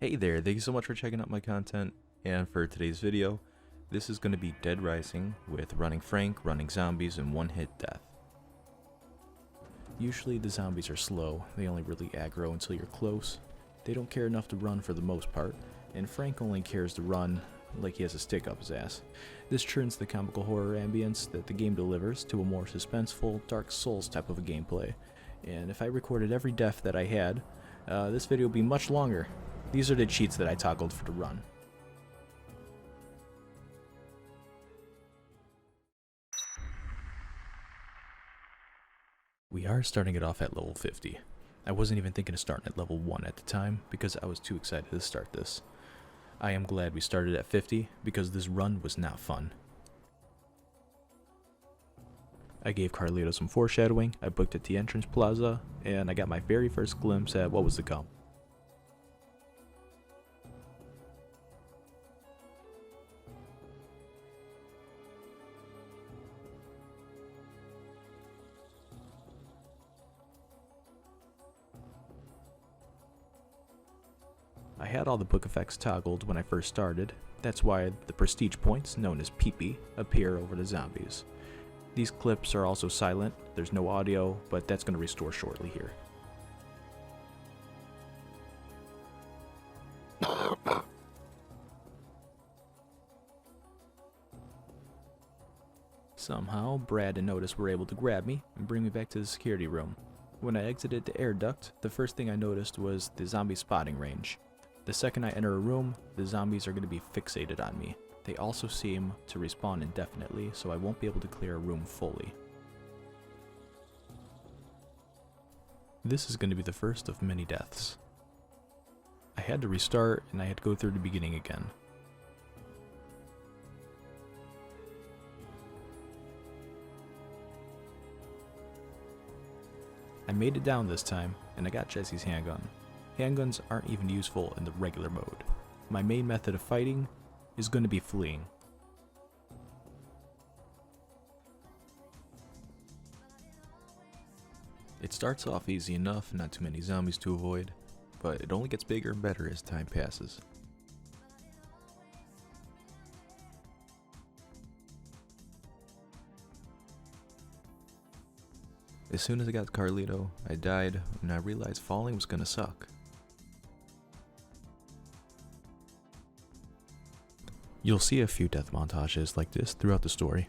Hey there, thank you so much for checking out my content, and for today's video, this is going to be Deadrising with running Frank, running zombies, and one-hit death. Usually the zombies are slow, they only really aggro until you're close. They don't care enough to run for the most part, and Frank only cares to run like he has a stick up his ass. This turns the comical horror ambience that the game delivers to a more suspenseful, Dark Souls type of a gameplay. And if I recorded every death that I had, this video would be much longer. These are the cheats that I toggled for the run. We are starting it off at level 50. I wasn't even thinking of starting at level 1 at the time because I was too excited to start this. I am glad we started at 50 because this run was not fun. I gave Carlito some foreshadowing, I booked at the entrance plaza, and I got my very first glimpse at what was to come. I had all the book effects toggled when I first started. That's why the prestige points, known as PP, appear over the zombies. These clips are also silent, there's no audio, but that's going to restore shortly here. Somehow, Brad and Otis were able to grab me and bring me back to the security room. When I exited the air duct, the first thing I noticed was the zombie spotting range. The second I enter a room, the zombies are going to be fixated on me. They also seem to respawn indefinitely, so I won't be able to clear a room fully. This is going to be the first of many deaths. I had to restart and I had to go through the beginning again. I made it down this time, and I got Jesse's handgun. Handguns aren't even useful in the regular mode. My main method of fighting is going to be fleeing. It starts off easy enough, not too many zombies to avoid, but it only gets bigger and better as time passes. As soon as I got Carlito, I died, and I realized falling was gonna suck. You'll see a few death montages like this throughout the story.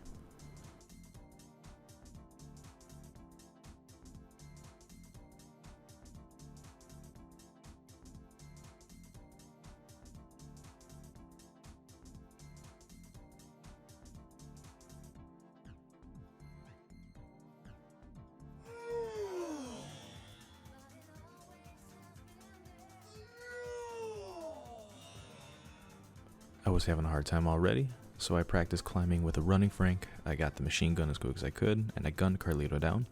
I was having a hard time already, so I practiced climbing with a running Frank. I got the machine gun as quick as I could, and I gunned Carlito down.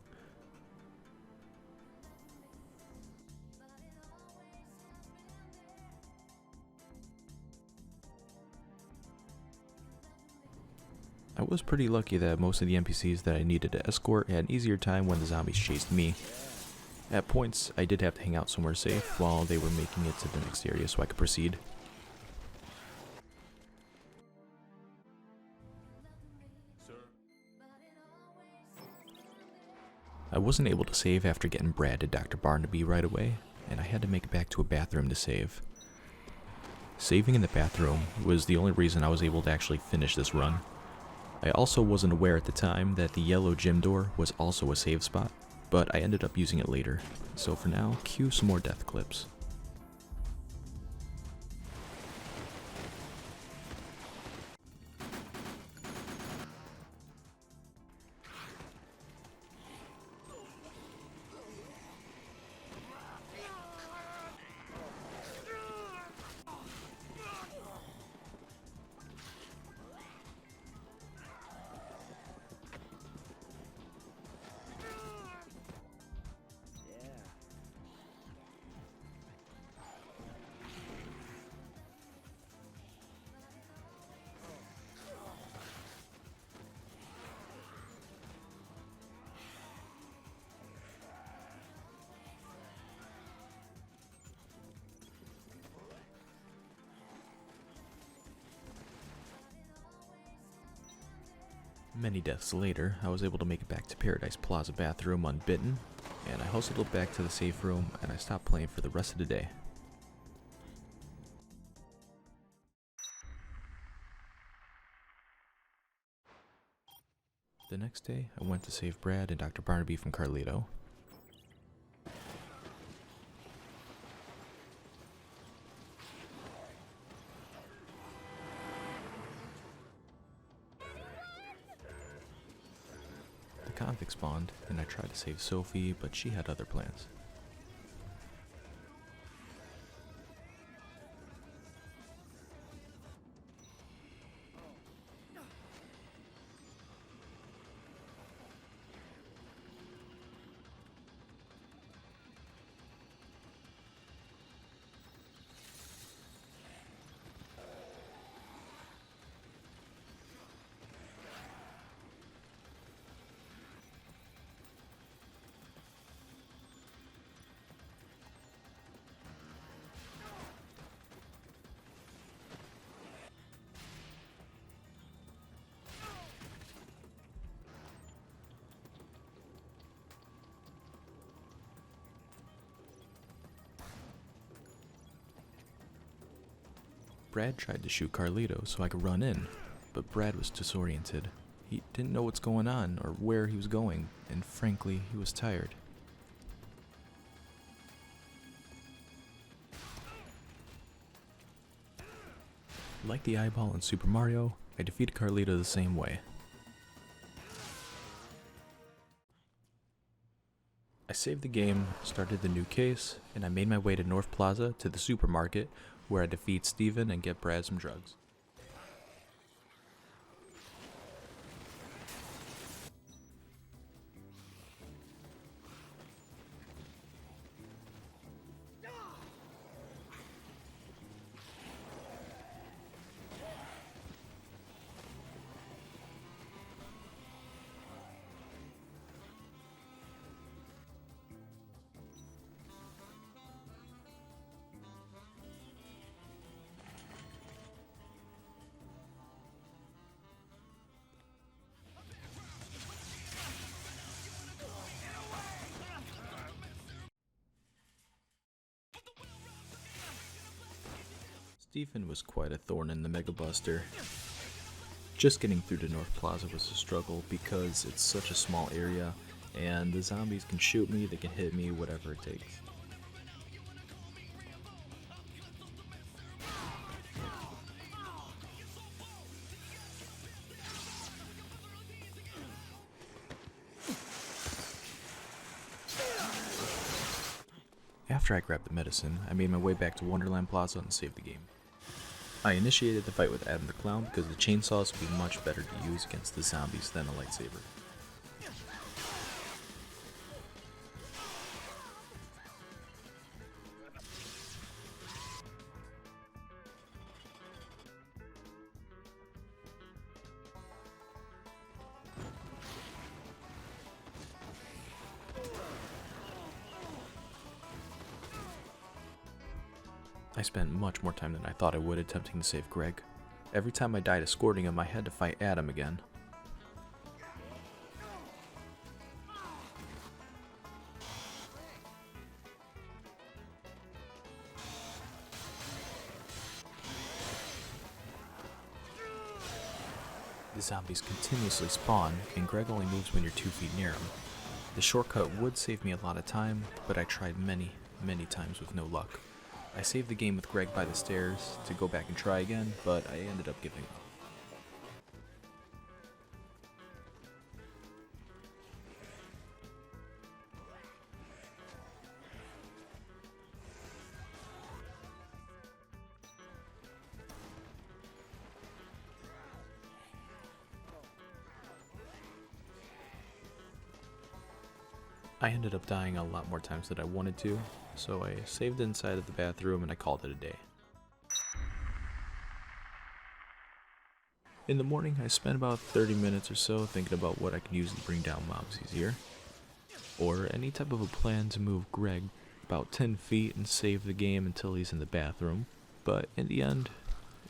I was pretty lucky that most of the NPCs that I needed to escort had an easier time when the zombies chased me. At points, I did have to hang out somewhere safe while they were making it to the next area so I could proceed. I wasn't able to save after getting Brad to Dr. Barnaby right away, and I had to make it back to a bathroom to save. Saving in the bathroom was the only reason I was able to actually finish this run. I also wasn't aware at the time that the yellow gym door was also a save spot, but I ended up using it later. So for now, cue some more death clips. Many deaths later, I was able to make it back to Paradise Plaza bathroom unbitten, and I hustled it back to the safe room, and I stopped playing for the rest of the day. The next day, I went to save Brad and Dr. Barnaby from Carlito. The convict spawned, and I tried to save Sophie, but she had other plans. Brad tried to shoot Carlito so I could run in, but Brad was disoriented. He didn't know what's going on or where he was going, and frankly, he was tired. Like the eyeball in Super Mario, I defeated Carlito the same way. I saved the game, started the new case, and I made my way to North Plaza to the supermarket, where I defeat Steven and get Brad some drugs. Stephen was quite a thorn in the Mega Buster. Just getting through to North Plaza was a struggle because it's such a small area and the zombies can shoot me, they can hit me, whatever it takes. After I grabbed the medicine, I made my way back to Wonderland Plaza and saved the game. I initiated the fight with Adam the Clown because the chainsaws would be much better to use against the zombies than a lightsaber. I spent much more time than I thought I would attempting to save Greg. Every time I died escorting him, I had to fight Adam again. The zombies continuously spawn, and Greg only moves when you're 2 feet near him. The shortcut would save me a lot of time, but I tried many times with no luck. I saved the game with Greg by the stairs to go back and try again, but I ended up giving up. I ended up dying a lot more times than I wanted to, so I saved inside of the bathroom and I called it a day. In the morning, I spent about 30 minutes or so thinking about what I could use to bring down mobs easier, or any type of a plan to move Greg about 10 feet and save the game until he's in the bathroom, but in the end,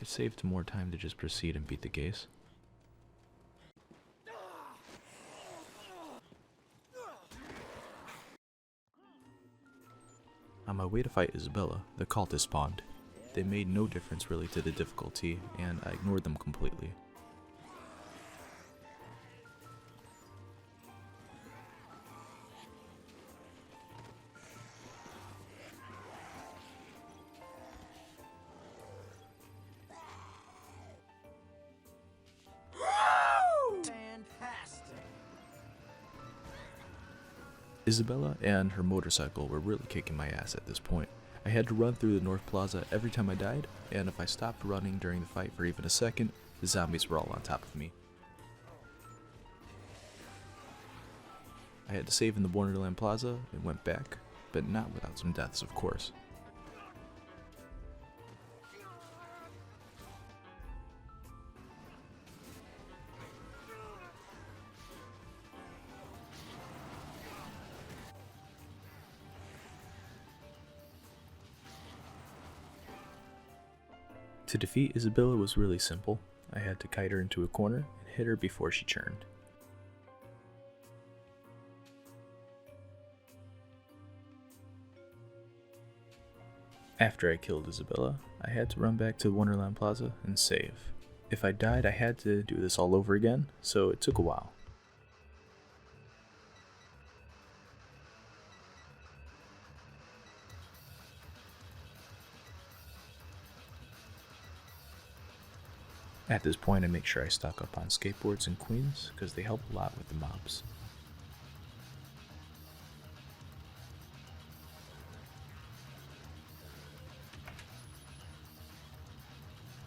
it saved more time to just proceed and beat the case. On my way to fight Isabella, the cultists spawned. They made no difference really to the difficulty, and I ignored them completely. Isabella and her motorcycle were really kicking my ass at this point. I had to run through the North Plaza every time I died, and if I stopped running during the fight for even a second, the zombies were all on top of me. I had to save in the Wonderland Plaza and went back, but not without some deaths, of course. To defeat Isabella was really simple. I had to kite her into a corner and hit her before she churned. After I killed Isabella, I had to run back to Wonderland Plaza and save. If I died, I had to do this all over again, so it took a while. At this point, I make sure I stock up on skateboards and queens, because they help a lot with the mobs.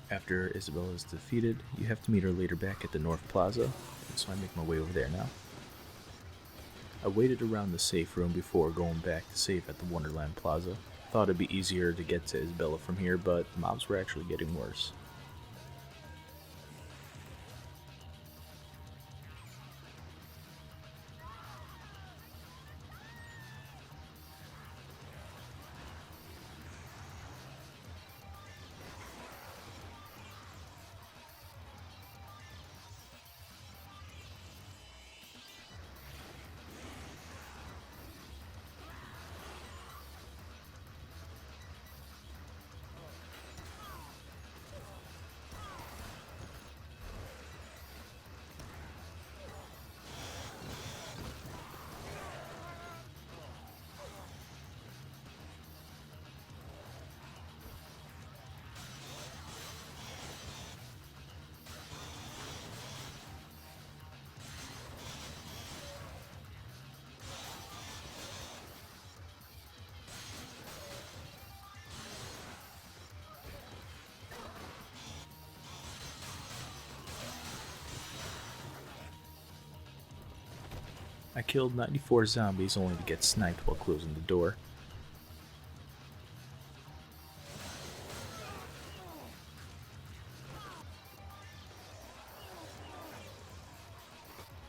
After Isabella is defeated, you have to meet her later back at the North Plaza, and so I make my way over there now. I waited around the safe room before going back to save at the Wonderland Plaza. Thought it'd be easier to get to Isabella from here, but the mobs were actually getting worse. I killed 94 zombies only to get sniped while closing the door.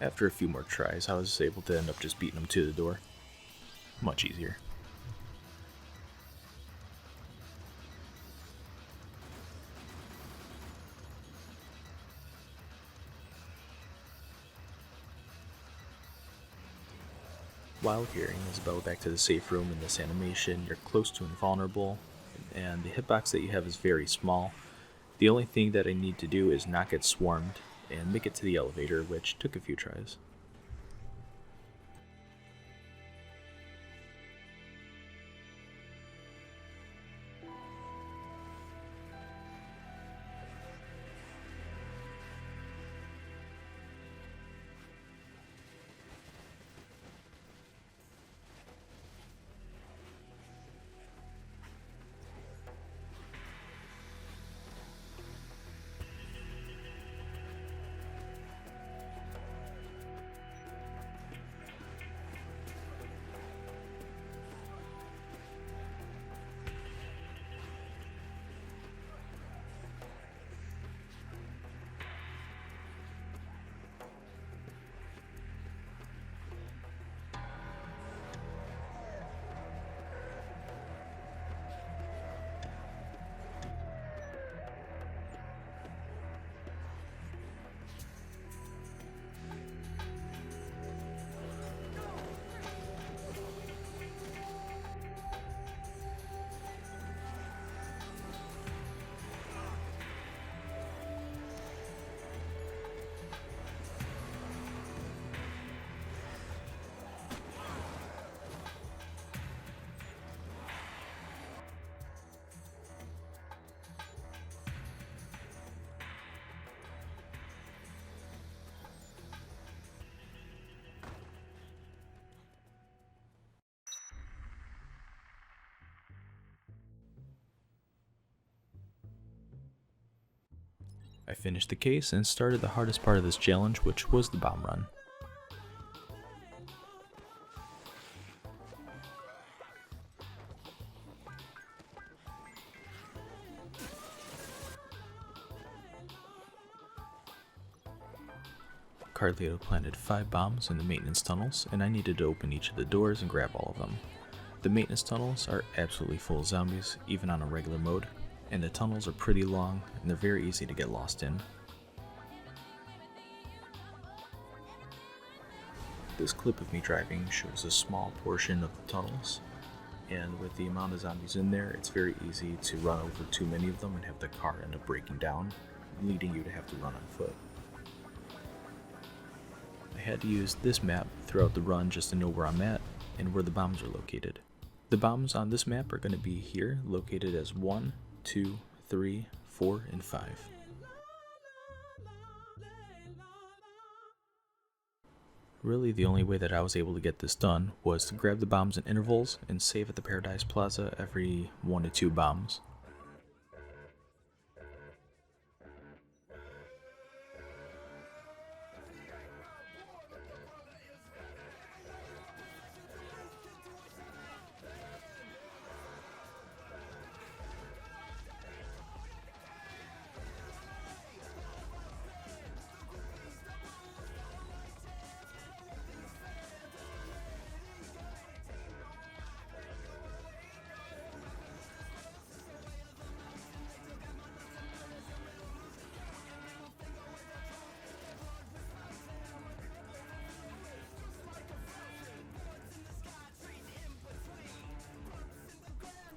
After a few more tries, I was able to end up just beating them to the door. Much easier. While carrying Isabella back to the safe room in this animation, you're close to invulnerable, and the hitbox that you have is very small. The only thing that I need to do is not get swarmed and make it to the elevator, which took a few tries. I finished the case and started the hardest part of this challenge, which was the bomb run. Carlito planted 5 bombs in the maintenance tunnels, and I needed to open each of the doors and grab all of them. The maintenance tunnels are absolutely full of zombies, even on a regular mode, and the tunnels are pretty long, and they're very easy to get lost in. This clip of me driving shows a small portion of the tunnels, and with the amount of zombies in there, it's very easy to run over too many of them and have the car end up breaking down, leading you to have to run on foot. I had to use this map throughout the run just to know where I'm at and where the bombs are located. The bombs on this map are going to be here, located as 1, 2, 3, 4, and 5. Really, the only way that I was able to get this done was to grab the bombs in intervals and save at the Paradise Plaza every 1 to 2 bombs.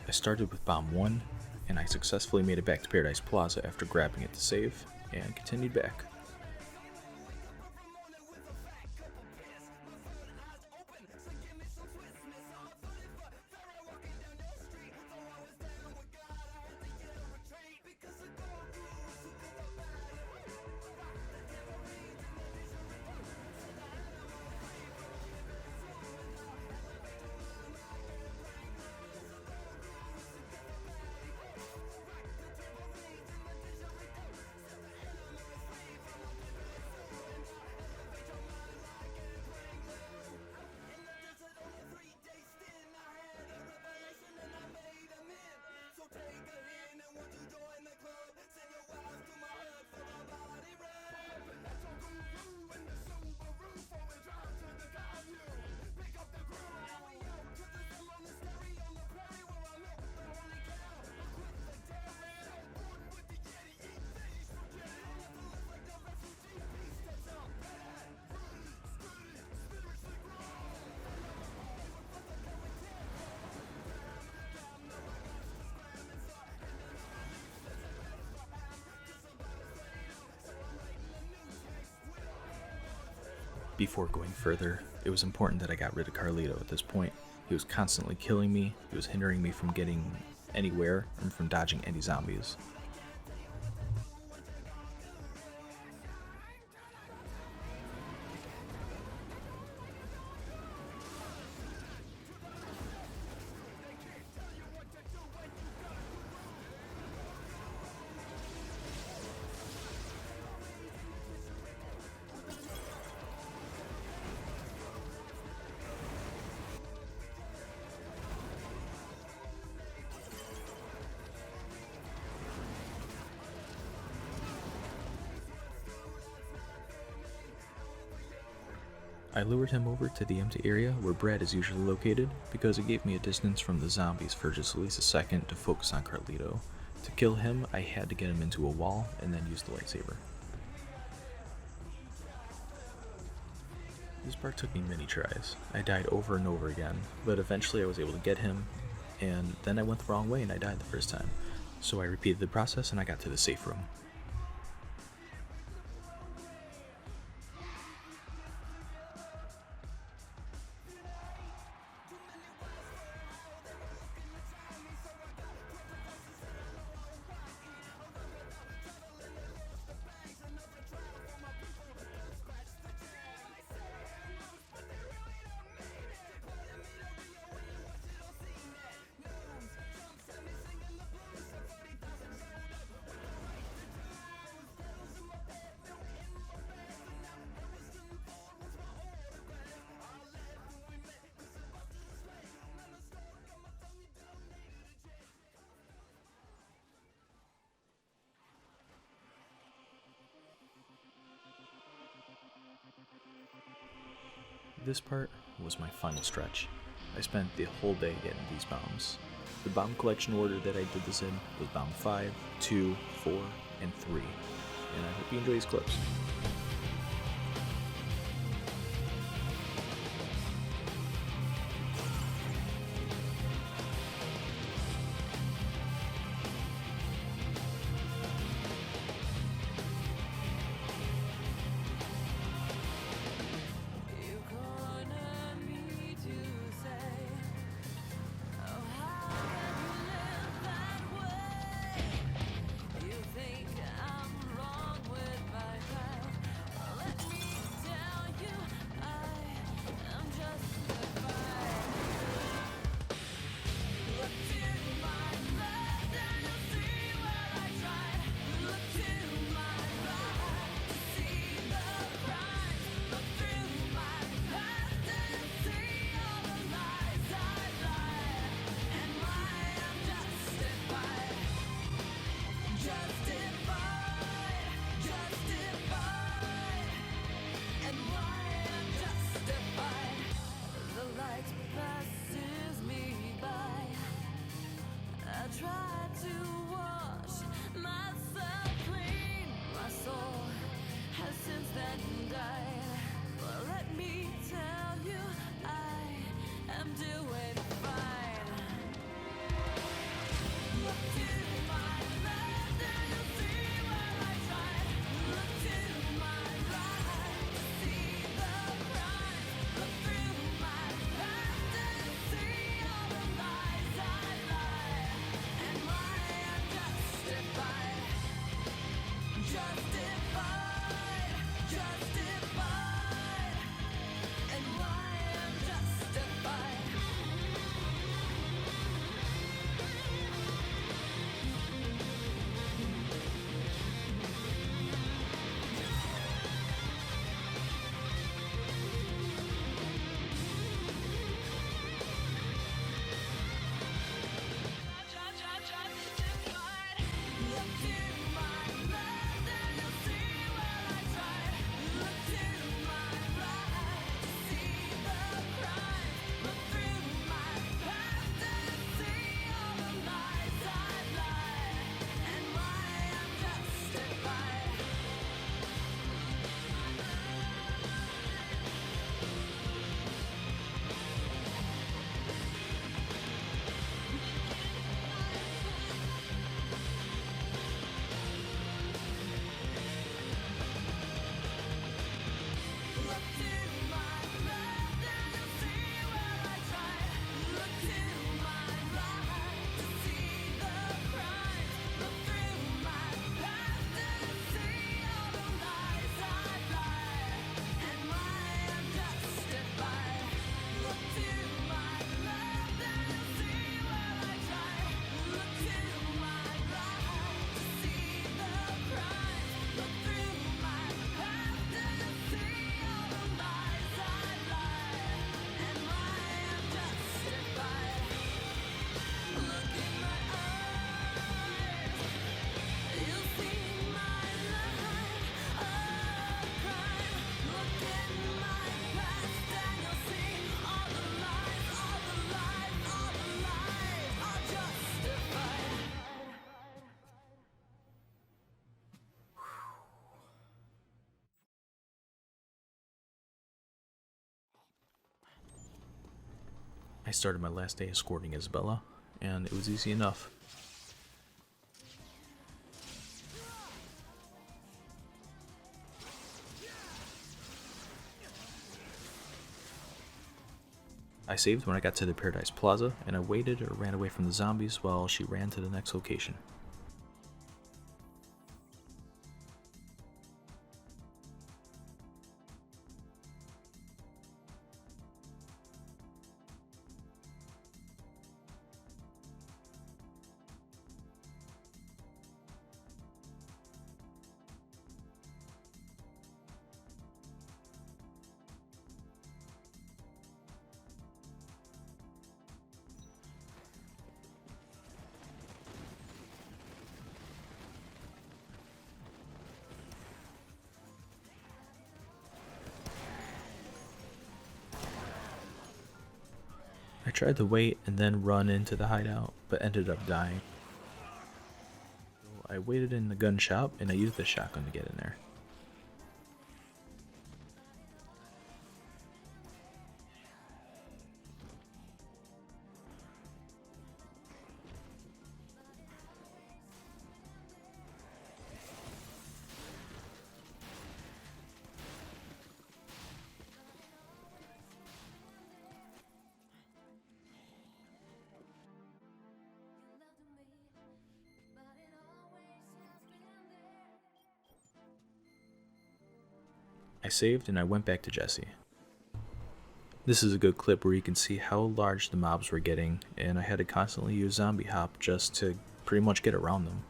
I started with bomb 1, and I successfully made it back to Paradise Plaza after grabbing it to save, and continued back. Before going further, it was important that I got rid of Carlito at this point. He was constantly killing me, he was hindering me from getting anywhere, and from dodging any zombies. I lured him over to the empty area where Brad is usually located because it gave me a distance from the zombies for just at least a second to focus on Carlito. To kill him, I had to get him into a wall and then use the lightsaber. This part took me many tries. I died over and over again, but eventually I was able to get him, and then I went the wrong way and I died the first time. So I repeated the process and I got to the safe room. hardest part was my final stretch. I spent the whole day getting these bombs. The bomb collection order that I did this in was bomb 5, 2, 4, and 3. And I hope you enjoy these clips. I started my last day escorting Isabella, and it was easy enough. I saved when I got to the Paradise Plaza, and I waited or ran away from the zombies while she ran to the next location. tried to wait and then run into the hideout, but ended up dying. So I waited in the gun shop and I used the shotgun to get in there. I saved and I went back to Jesse. This is a good clip where you can see how large the mobs were getting, and I had to constantly use zombie hop just to pretty much get around them.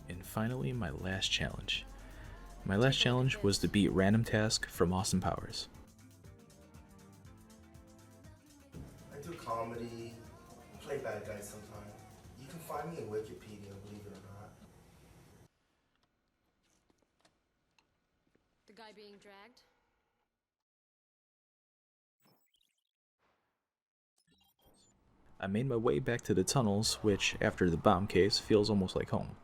And finally, my last challenge. My last challenge was to beat Random Task from Austin Powers. I do comedy, play bad guys sometimes. You can find me in Wikipedia, believe it or not. The guy being dragged? I made my way back to the tunnels, which, after the bomb case, feels almost like home.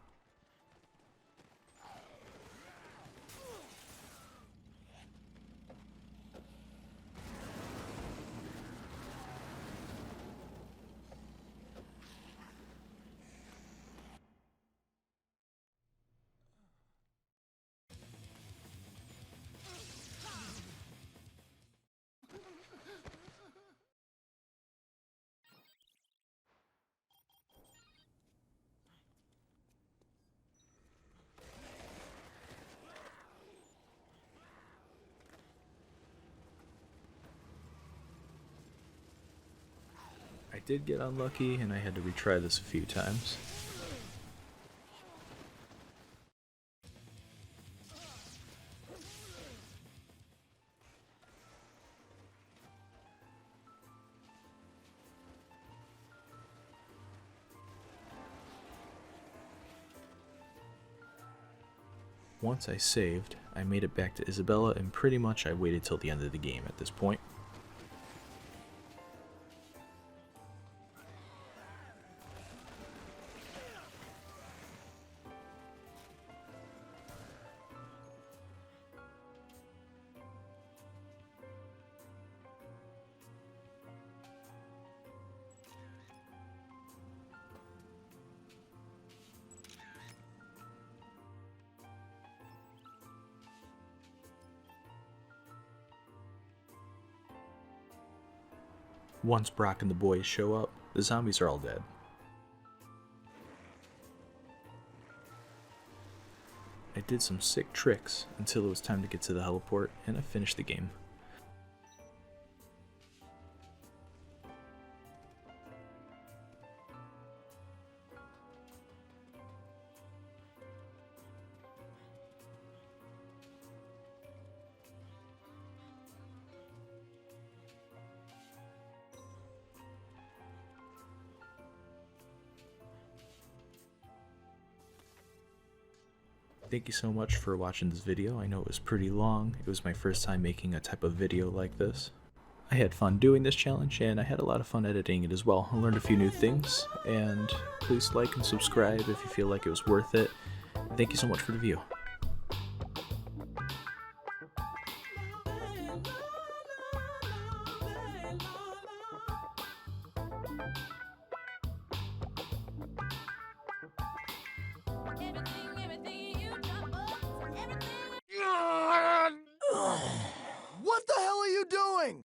I did get unlucky and I had to retry this a few times. Once I saved, I made it back to Isabella and pretty much I waited till the end of the game at this point. Once Brock and the boys show up, the zombies are all dead. I did some sick tricks until it was time to get to the heliport, and I finished the game. Thank you so much for watching this video. I know it was pretty long. It was my first time making a type of video like this. I had fun doing this challenge and I had a lot of fun editing it as well. I learned a few new things, and please like and subscribe if you feel like it was worth it. Thank you so much for the view. What the hell are you doing?